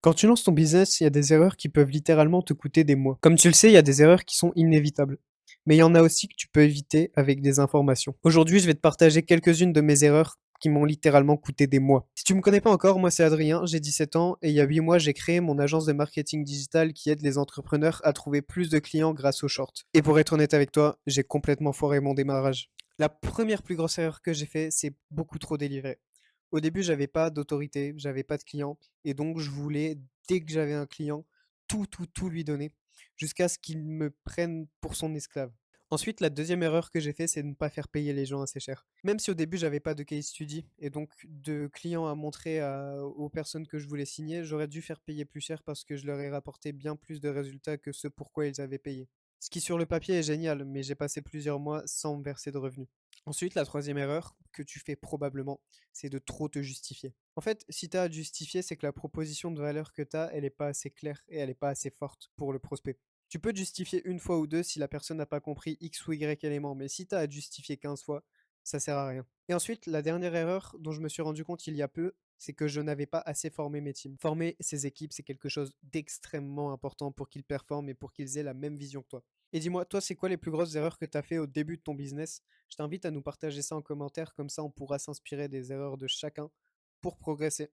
Quand tu lances ton business, il y a des erreurs qui peuvent littéralement te coûter des mois. Comme tu le sais, il y a des erreurs qui sont inévitables. Mais il y en a aussi que tu peux éviter avec des informations. Aujourd'hui, je vais te partager quelques-unes de mes erreurs qui m'ont littéralement coûté des mois. Si tu me connais pas encore, moi c'est Adrien, j'ai 17 ans et il y a 8 mois, j'ai créé mon agence de marketing digital qui aide les entrepreneurs à trouver plus de clients grâce aux shorts. Et pour être honnête avec toi, j'ai complètement foiré mon démarrage. La première plus grosse erreur que j'ai fait, c'est beaucoup trop délivrer. Au début, j'avais pas d'autorité, j'avais pas de clients et donc je voulais, dès que j'avais un client, tout lui donner jusqu'à ce qu'il me prenne pour son esclave. Ensuite, la deuxième erreur que j'ai fait, c'est de ne pas faire payer les gens assez cher. Même si au début, j'avais pas de case study et donc de clients à montrer aux personnes que je voulais signer, j'aurais dû faire payer plus cher parce que je leur ai rapporté bien plus de résultats que ce pourquoi ils avaient payé. Ce qui sur le papier est génial, mais j'ai passé plusieurs mois sans me verser de revenus. Ensuite, la troisième erreur que tu fais probablement, c'est de trop te justifier. En fait, si tu as à te justifier, c'est que la proposition de valeur que tu as, elle n'est pas assez claire et elle n'est pas assez forte pour le prospect. Tu peux te justifier une fois ou deux si la personne n'a pas compris X ou Y élément, mais si tu as à te justifier 15 fois, ça sert à rien. Et ensuite, la dernière erreur dont je me suis rendu compte il y a peu, c'est que je n'avais pas assez formé mes teams. Former ces équipes, c'est quelque chose d'extrêmement important pour qu'ils performent et pour qu'ils aient la même vision que toi. Et dis-moi, toi, c'est quoi les plus grosses erreurs que tu as fait au début de ton business? Je t'invite à nous partager ça en commentaire, comme ça on pourra s'inspirer des erreurs de chacun pour progresser.